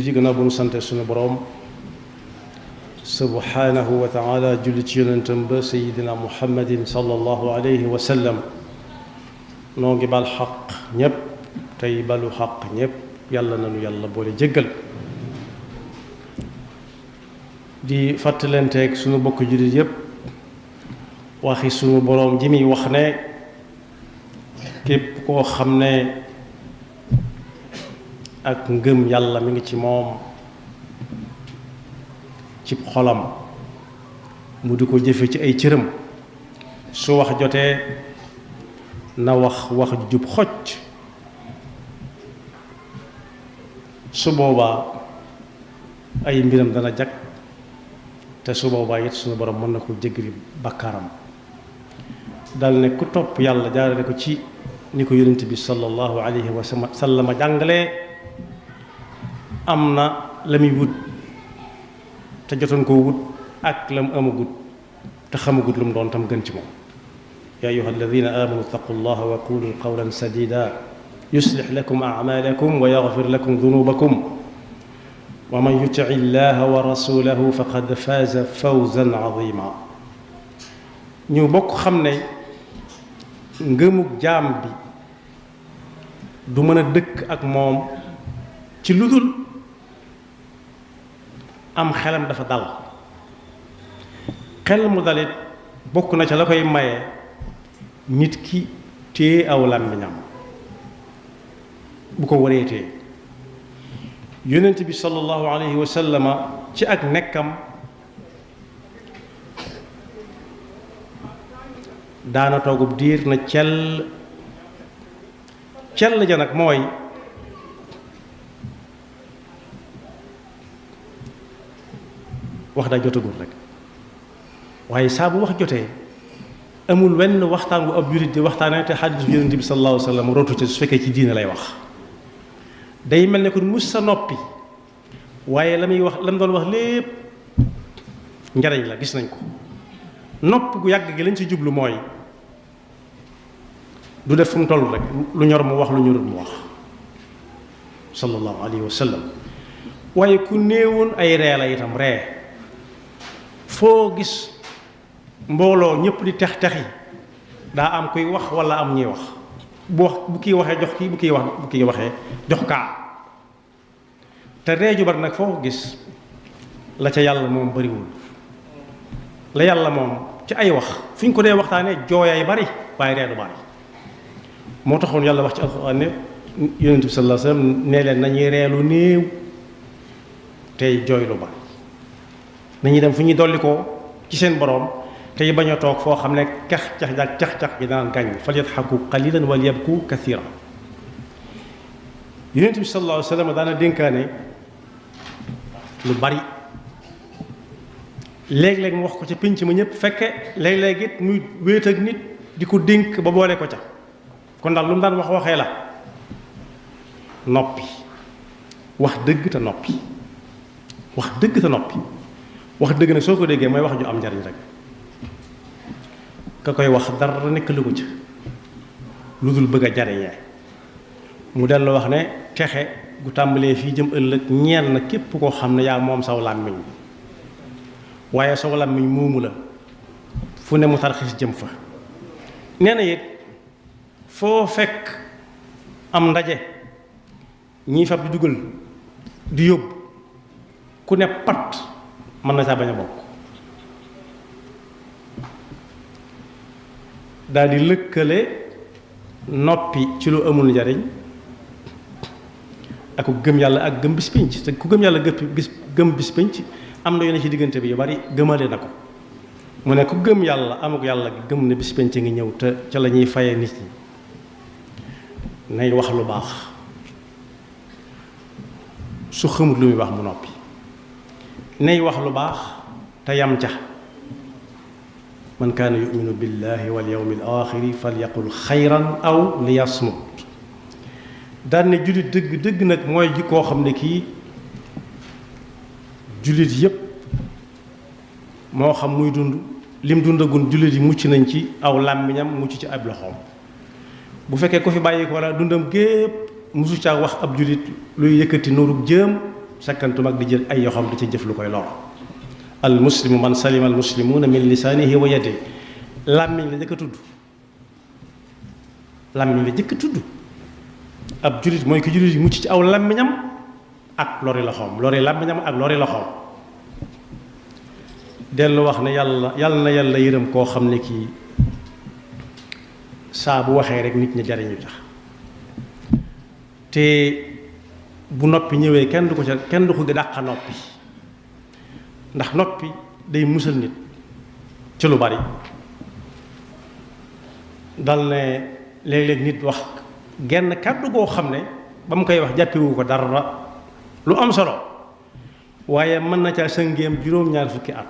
ji gannaaw bu nu sante suñu boroom subhanahu wa taala julli ci yonentam ba sayidina muhammadin sallallahu alayhi wa sallam noo ngi bal xaq ñépp tey balu xaq ñépp yàlla nanu yàlla boole jéggal di fàttalanteeg suñu bokk jullit yépp waxi suñu boroom ji muy wax ne képp koo xam ne ak ngëm yàlla mi ngi ci moom ci xolam mu di ko jëfe ci ay cëram su wax jotee na wax wax jub xocc su boobaa ay mbiram dana jag te su boobaa it suñu borom mën na ko jéggali bakkaaram dal ne ku topp yàlla jaarale ko ci ni ko yonent bi sallallahu alayhi wa sallam jàngalee am na la muy wut te jotoon koo wut ak la mu amagut te xamagut lu mu doon tam gën ci moom yaa ayyuha alladina amanu ittaqu llaha wa qulu qawlan sadida yuslix lakum acmalakum wa yaxfir lakum dunubakum wa man yutic illaha wa rasulahu faqad faaza fawzan azima ñu bokk xam ne ngëmug jaam bi du mën a dëkk ak moom ci lu dul am xelam dafa dal xel mu dalit bokk na ca la koy maye nit ki téye aw làmmiñam bu ko waree téye yonent bi sallallahu alayhi wa sallama ci ak nekkam daana toogub diir na cell ja nag mooy wax daa jotagul rek waaye saa bu wax jotee amul wenn waxtaan bu ab jurit di waxtaanee te xadiis yonent bi sallallahu alayhi wa sallam rotu ci su fekkee ci diine lay wax day mel ne kon mus sa noppi waaye la muy wax la mu doon wax lépp njariñ la gis nañ ko nopp gu yàgg gi lañ ci jublu mooy du def fu mu toll rek lu ñor mu wax lu ñorul mu wax sallallahu alayhi wa sallam waaye ku néewoon ay ree la itam ree foo gis mbooloo ñëpp di tex-texi daa am kuy wax wala am ñuy wax bu kii waxee jox kii bu kii waxee jox kaa te ree ju bari nag foo ko gis la ca yàlla moom bariwul la yàlla moom ci ay wax fu ñu ko dee waxtaanee jooyaay bari waaye ree du bari moo taxoon yàlla wax ci alxuraan ne yonent bi sallallahu alayhi wasallam nee leen nañuy ree lu néew tey jooy lu bari nañuy dem fu ñuy dolli ko ci seen boroom tey bañ a toog foo xam ne cax-cax gi danaan gàññ fal yadhaku qalilan wal yabku kathira yonent bi sallallahu alayhi wasallam daana dénkaane lu bari léeg-léeg mu wax ko ca pénc ma ñëpp fekke léeg-léeg it muy wéet ak nit di ko dénk ba boole ko ca kon daal lu mu daan waxee la noppi wax dëgg te noppi wax dëgg te noppi wax dëgg nag soo ko déggee mooy wax ju am njariñ rek ka koy wax dara nekk lu ko ca lu dul bëgg a jariñee mu dellu wax ne texe gu tàmbalee fii jëm ëllëg ñeel na képp koo xam ne yaa moom saw làmmiñ waaye saw làmmiñ moomu la fu ne mu tarxis jëm fa nee na it foo fekk am ndaje ñii fab di dugal di yóbbu ku ne pat mën na saa bañ a bokk daal di lëkkale noppi ci lu amul njariñ ak ku gëm yàlla ak gëm bis pénc te ku gëm yàlla gëm bis pénc am na yu ne ci diggante bi yu bari gëmale na ko mu ne ku gëm yàlla amuk yàlla gëm ne bis pénc ngi ñëw te ca la ñuy faye nit ñi nay wax lu baax su xamut lu muy wax mu noppi nay wax lu baax te yam ca man kaana yuminu billahi wal yawmil axiri falyaqul xayran aw liyasmut daan ne jullit dëgg dëgg nag mooy ji koo xam ne kii jullit yépp moo xam muy dund lim dundagun jullit yi mucc nañ ci aw làmmiñam mucc ci ab loxoom bu fekkee ko fi bàyyi ko walla dundam gépp musu caa wax ab jullit luy yëkkati nuurug jëm sakkantum ak di jël ay yoxam di ci jëf lu koy lor. al muslimu man salima al muslimuuna min lisaanihi wa yadihi làmmiñ la jëkk a tudd làmmiñ la jëkk a tudd ab jullit mooy ki jullit yi mucc ci aw làmmiñam ak lori loxoom lori làmmiñam ak lori loxoom. dellu wax ne yàlla na yàlla yërëm koo xam ne kii saa bu waxee rek nit ñi jariñu tax te bu noppi ñëwee kenn du ko dàqa noppi ndax noppi day musal nit ci lu bari. dal ne léeg-léeg nit wax genn kàddu goo xam ne ba mu koy wax jàppewu ko dara lu am solo waaye mën na caa sëngeem juróom-ñaar fukki at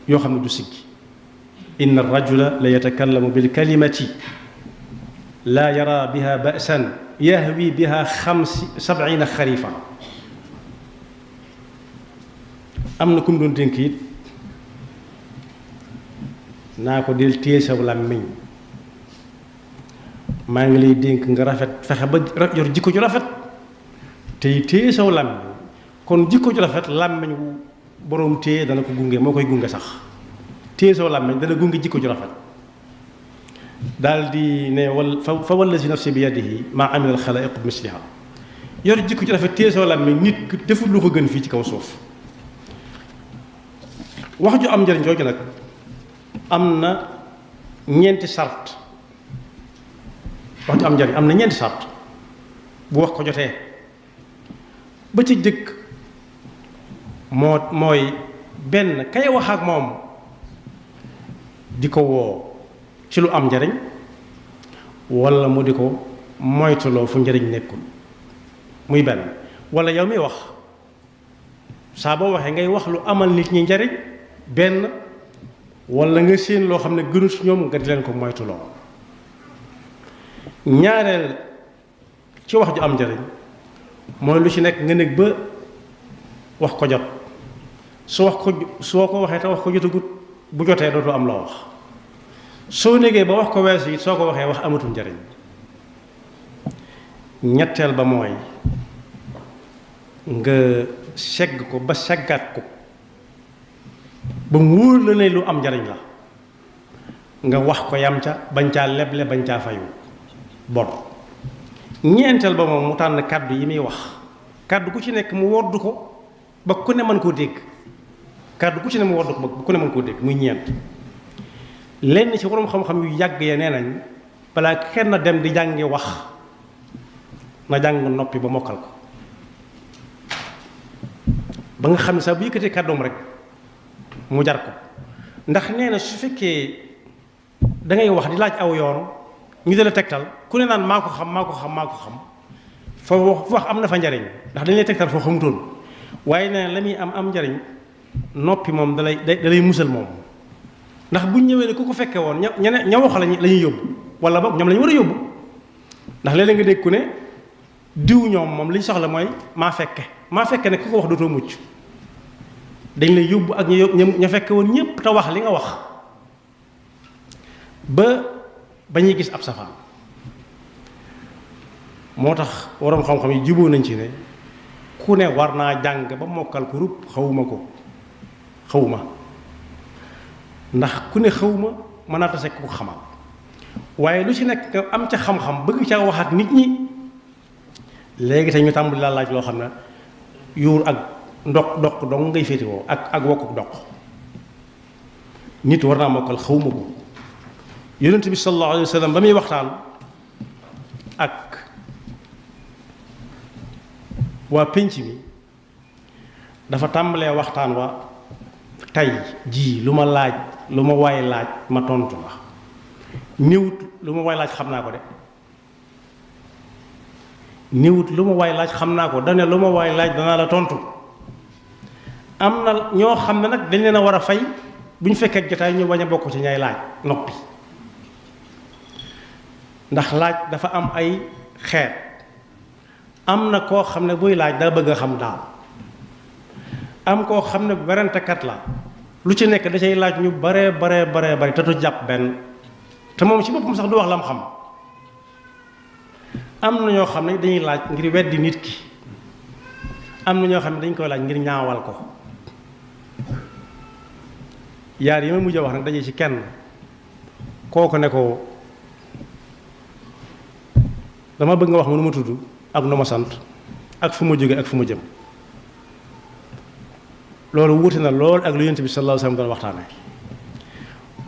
yoo xam ne du siggi. inna rajula la yatakallamu bil kalimati laa yara biha ba'san yahwi biha 70 xarifa. am na ku mu doon dénk it naa ko del téye saw làmmiñ maa ngi lay dénk nga rafet fexe ba yor jikko ju rafet tey téye saw làmmiñ kon jikko ju rafet làmmiñ wu boroom téye dana ko gunge moo koy gunge sax téye saw làmmiñ dana gunge jikko ju rafet. daal di ne fa wallazi nafsi bi yadihi maa amila al xalaa'iqu bi misliha yor jikko ju rafet téye saw làmmiñ nit deful lu ko gën fii ci kaw suuf. wax ju am njëriñ jooju nag am na ñeenti sart. wax ju am njëriñ am na ñeenti sart bu wax ko jotee ba ci jëkk mooy benn kay wax ak moom di ko woo ci lu am njëriñ walla mu di ko moytuloo fu njëriñ nekkul muy benn. walla yow mi wax saa boo waxee ngay wax lu amal nit ñi njëriñ benn walla nga séen loo xam ne gënu ci ñoom nga di leen ko moytuloo. ñaareel ci wax ju am njëriñ mooy lu ci nekk nga nekk ba wax ko jot soo ko waxee te wax ko jotagut bu jotee dootu am loo wax soo négee ba wax ko weesu it soo ko waxee wax amatul njëriñ. ñetteel ba mooy nga segg ko ba seggaat ko ba mu wóor la ne lu am njëriñ la nga wax ko yam ca bañ caa leble bañ caa fayu bor. ñeenteel ba moom mu tànn kàddu yi muy wax kàddu ku ci nekk mu wodd ko ba ku ne mën koo dégg kàddu ku ci ne mu wodd ko ba ku ne mën koo dégg muy ñeent. lenn ci borom xam-xam yu yàgg ya nee nañ balaa kenn dem di jàngi wax na jàng noppi ba mokkal ko ba nga xam ne sax bu yëkkatee kàddoom rek mu jar ko. ndax nee na su fekkee da ngay wax di laaj aw yoon ñu dala tegtal ku ne naan maa ko xam foo wax am na fa njariñ ndax dañ lay tegtal foo xamutoon waaye nee na la muy am njariñ noppi moom dalay musal moom. ndax buñ ñëwee ne ku ko fekke woon ña wax la ñuy yóbbu wala boog ñoom la ñu war a yóbbu ndax léeg-léeg nga dégg ku ne diw ñoom moom li ñu soxla mooy maa fekke ne ku ko wax dootoo mucc dañ lay yóbbu ak ña fekke woon ñépp te wax li nga wax ba ñuy gis ab safaan. moo tax waroom xam-xam yi juboo nañ ci ne ku ne war naa jàng ba mokkal ko rupp xawuma ndax ku ne xawma mën naa tase ku xamal waaye lu ci nekk nga am ca xam-xam bëgg ca wax ak nit ñi léegi te ñu tàmbali laa laaj loo xam ne yuur ak doq dong ngay féetewoo ak wokkuk doq. nit war naa mokkal xawma ko. yonent bi sallallahu alayhi wa sallam ba muy waxtaan ak waa pénc mi dafa tàmbalee waxtaan wa tey jii lu ma waay laaj ma tontu la néewut lu ma waay laaj xam naa ko de néewut lu ma waay laaj xam naa ko dane lu ma waay laaj danaa la tontu. am na ñoo xam ne nag dañ leen a war a fay bu ñu fekkee jotaay ñu bañ a bokk ci ñay laaj noppi ndax laaj dafa am ay xeet. am na koo xam ne buy laaj daa bëgg a xam daal am koo xam ne werantekat la lu ci nekk da cay laaj ñu bare te du jàpp benn te moom ci boppam sax du wax la mu xam. am na ñoo xam ne dañuy laaj ngir weddi nit ki am na ñoo xam ne dañ koy laaj ngir ñaawal ko. yaar yi ma mujj a wax nag daje ci kenn kooku ne ko dama bëgg nga wax ma nu ma tudd ak nu ma sant ak fu ma jóge ak fu ma jëm. loolu wuute na lool ak lu Yonent bi sallallahu alayhi wa sallam doon waxtaane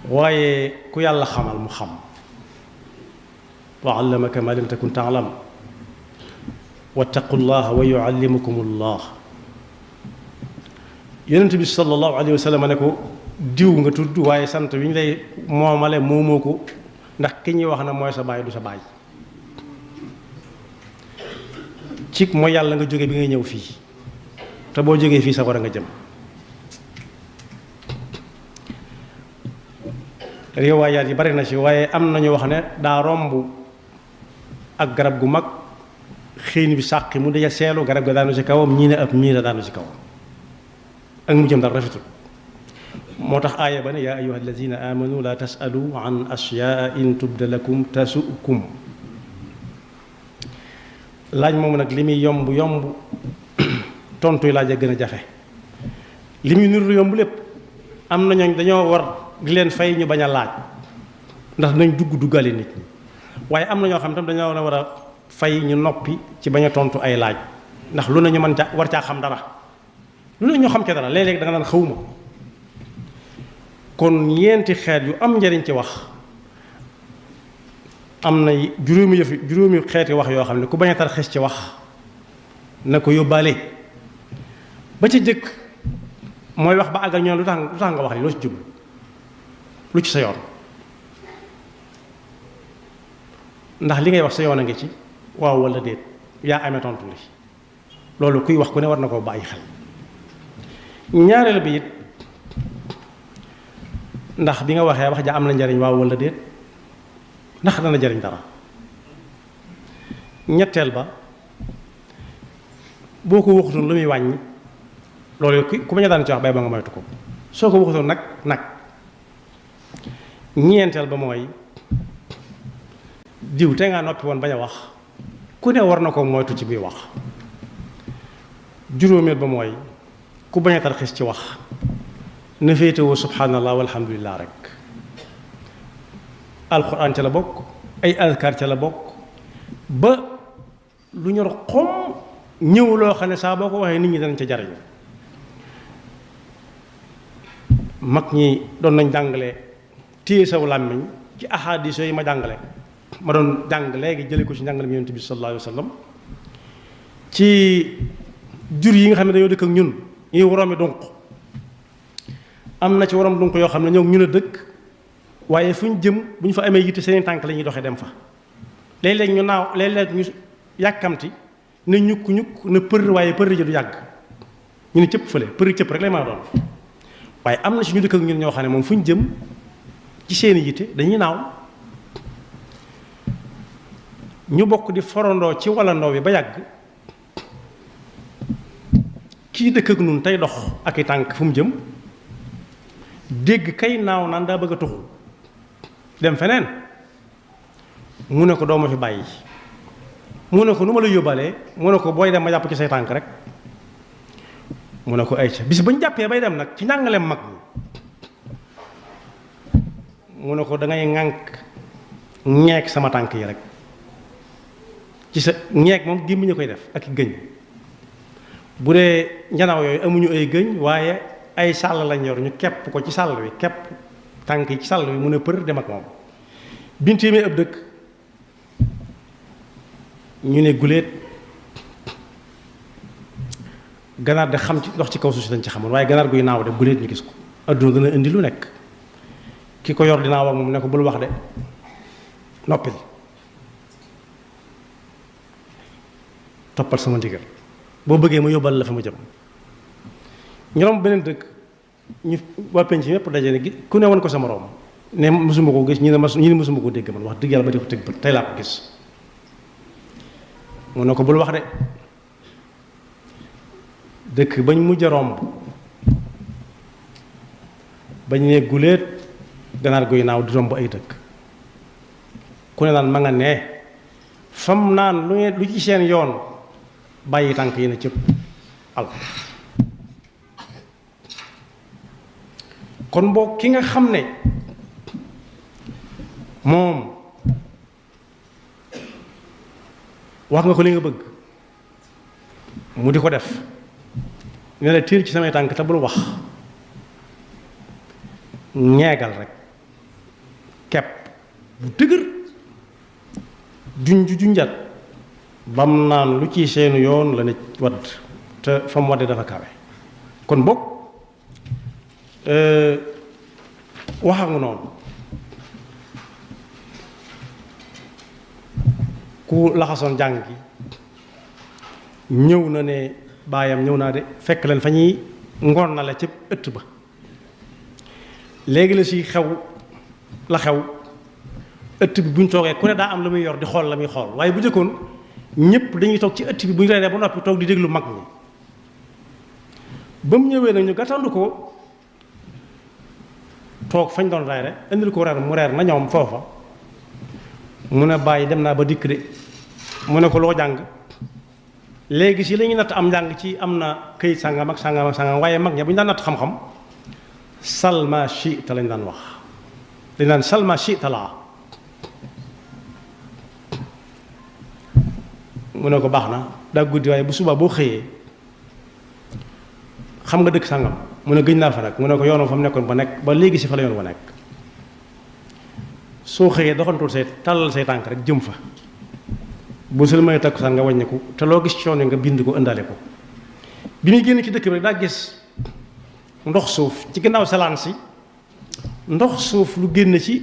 waaye ku yàlla xamal mu xam wa allamaka ma lam takun ta'lam wattaqullaha wa yuallimukumullah. Yonent bi sallallahu alayhi wa sallam ne ko diw nga tudd waaye sant wi ñu lay moomale moomoo ko ndax ki ñuy wax na mooy sa baay du sa baay. ci mooy yàlla nga jóge bi ngay ñëw fii te boo jógee fii sa war a nga jëm. riwaayaat yi bari na ci waaye am nañu wax ne daa romb ak garab gu mag xiin bi sàqi mu dëja seelu garab ga daanu ci kawam ñii ne ab miira daanu ci kawam ak mu jëm dara rafetul. moo tax aaya ba ne yaa ayyuha alladina amanu la tasalu an ashyaa in tubda lakum tasukum. laaj moom nag li muy yomb yomb tontuy laaj a gën a jafe. li muy nuru yomb lépp am na ñooñ dañoo war di leen fay ñu bañ a laaj ndax nañ duggali nit ñi waaye am na ñoo xam tam dañoo war a fay ñu noppi ci bañ a tontu ay laaj ndax lu ne ñu mën ca war caa xam dara lu ne ñu xam ca dara léeg-léeg da nga naan xawma. kon ñeenti xeet yu am njariñ ci wax am na juróomi xeeti wax yoo xam ne ku bañ a tar xes ci wax na ko yóbbaale. ba ci jëkk mooy wax ba àggal ñoom lu tax nga wax li loo ci jublu lu ci sa yoon ndax li ngay wax sa yoon a ngi ci waaw walla déet yaa amee tontu li loolu kuy wax ku ne war na koo bàyyi xel. ñaareel bi it ndax bi nga waxee wax ja am na njariñ waaw walla déet ndax dana jariñ dara. ñetteel ba boo ko waxutoon lu muy wàññi loolu ku bañ a daan ci wax bay ba nga moytu ko soo ko waxutoon nag. ñeenteel ba mooy diw te ngaa noppi woon bañ a wax ku ne war na ko moytu ci biy wax. juróomeel ba mooy ku bañ a tarxis ci wax na féetewoo subhanallah walhamdulillah rek. alxuraan ca la bokk ay azkar ca la bokk ba lu ñor xom ñëw loo xam ne saa boo ko waxee nit ñi danañ ca jariñu. mag ñi doon nañ jàngale téye saw làmmiñ ci ahadis yi ma jàngale ma doon jàng léegi jële ko ci njàngale mi Yonent bi sallallahu alayhi wa sallam ci jur yi nga xam ne dañoo dëkk ak ñun ñuy woroomi dunq am na ci worom dunq yoo xam ne ñoom ñun a dëkk waaye fu ñu jëm bu ñu fa amee yitte seen tànk la ñuy doxee dem fa. léeg-léeg ñu naaw léeg-léeg ñu yàkkamti ne ñukk ne për waaye për ji du yàgg ñu ne cëpp fële për cëpp rek lay mën a doon. waaye am na si ñu dëkk ak ñun ñoo xam ne moom fu ñu jëm ci seeni yitte dañuy naaw. ñu bokk di forandoo ci walandoo bi ba yàgg kii dëkk ak ñun tey dox ak i tànk fu mu jëm dégg kay naaw naan daa bëgg a tuxu dem feneen mu ne ko doo ma fi bàyyi mu ne ko nu ma la yóbbalee mu ne ko booy dem ma jàpp ci say tànk rek mu ne ko ay ca bis ba ñu jàppee bay dem nag ci njàngaleem mag mu ne ko da ngay ŋànk ñeek sama tànk yi rek ci sa ñeek moom gémmiñ a koy def ak i gëñ bu dee njanaaw yooyu amuñu ay gëñ waaye ay sàll lañ yor ñu kepp ko ci sàll wi kepp tànk yi ci sàll wi mu ne për dem ak moom bintéemee ab dëkk ñu ne guléet ganaar de xam ci ndox ci kaw suuf si dañ ci xamoon waaye ganaar guy naaw de guléet ñu gis ko adduna dana indi lu nekk ki ko yor dinaa wax moom ne ko bul wax de noppil toppal sama ndigal boo bëggee ma yóbbal la fa ma jëm ñoom beneen dëkk ñu waa penc yépp daje ne ku ne woon ko sa moroom ne mësuma ko gis ñi ne mësuma ko dégg man wax dëgg yàlla ba di ko tëgg bët tey laa ko gis mu ne ko bul wax de dëkk bañ mujj a romb bañ ne guléet ganaar guy naaw di romb ay dëkk ku ne naan ma nga ne fam naan lu ci seen yoon bàyyi tànk yi na cëpp al kon boo ki nga xam ne moom wax nga ko li nga bëgg mu di ko def ne la tiir ci samay tànk te bul wax ñeegal rek kepp bu dëgër junjat bam naan lu ci seenu yoon la ne wadd te fa mu wadde dafa kawe kon bokk waxa nga noonu ku laxasoon jàng gi ñëw na ne baayam ñëw naa de fekk leen fa ñuy ngoon na la ca ëtt ba léegi la si xew la xew ëtt bi bu ñu toogee ku ne daa am la muy yor di xool la muy xool waaye bu jëkkoon ñëpp dañuy toog ci ëtt bi bu ñu reeree ba noppi toog di déglu mag ñi ba mu ñëwee nag ñu gàttandu ko toog fañ doon reere indil ko reer mu reer na ñoom foofa mu ne bàyyi dem naa ba dikk de mu ne ko loo jàng léegi si la ñuy natt am njàng ci am na këyit sàngam ak sàngam ak sàngam waaye mag ña bu ñu daan natt xam-xam salma shi'ta lañ daan wax dañ daan salma shi'ta laa mu ne ko baax na daa guddi waaye bu subaa boo xëyee xam nga dëkk sàngam mu ne gëj naa fa nag mu ne ko yoonam fa mu nekkoon ba nekk ba léegi si fa la yoon wa nekk soo xëyee doxantul say tàllal say tànk rek jëm fa bu sel may takkusaan nga wàññiku te loo gis ci yoon nga bind ko ëndaale ko bi muy génn ci dëkk bi rek daa gis ndox suuf ci ginnaaw salaan si ndox suuf lu génn ci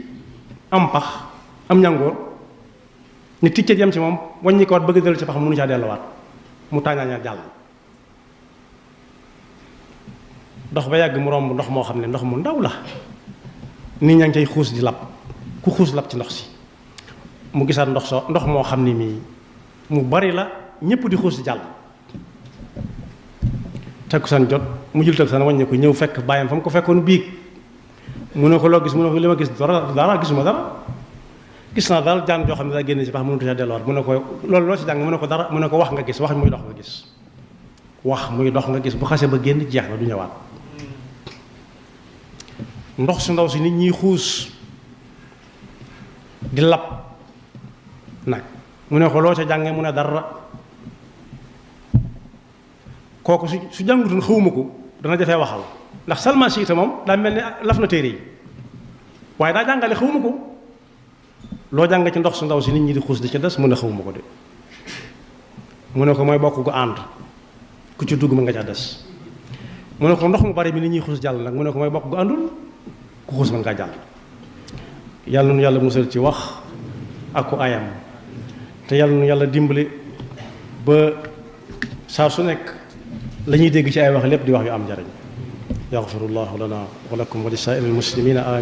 am pax am ñangoor ni ticcet yam ci moom wàññi ko waat bëgg dellu ci pax mënu caa delluwaat mu tàññaaña jàll dox ba yàgg mu romb ndox moo xam ne ndox mu ndaw la nit ñaa ngi cay xuus di lab ku xuus lab ci ndox si mu gisaat ndox moo xam ne mii mu bari la ñëpp di xuus di jàll takkusaan jot mu jël takkusaan wàññi ko ñëw fekk bàyyam fa mu ko fekkoon biig mu ne ko loo gis mu ne ko li ma gis dara gisuma dara gis naa daal jaan joo xam ne daa génn ci pax mënut a delluwaat mu ne ko loolu loo ci jàng mu ne ko dara mu ne ko wax nga gis wax muy dox nga gis wax muy dox nga gis bu xasee ba génn jeex na du ñëwaat ndox su ndaw si nit ñi xuus di lab nag mu ne ko loo ca jàngee mu ne dara kooku su jàngutoon xawuma ko dana jafee waxal ndax Salman Siita moom daa mel ni laf na téere yi waaye daa jàngale xawuma ko loo jàng ci ndox su ndaw si nit ñi di xuus di ca des mu ne xawuma ko de mu ne ko mooy bokk gu ànd ku ci dugg ma nga ca des mu ne ko ndox mu bari bi nit ñuy xuus jàll nag mu ne ko mooy bokk gu àndul ku xuus ma nga jàll yàlla nu yàlla musal ci wax ak ku ayam te yàlla nu yàlla dimbali ba saa su nekk la ñuy dégg ci ay wax lépp di wax yu am njariñ yaxfirullahu lana wa lakum wa li saa'iril muslimina amin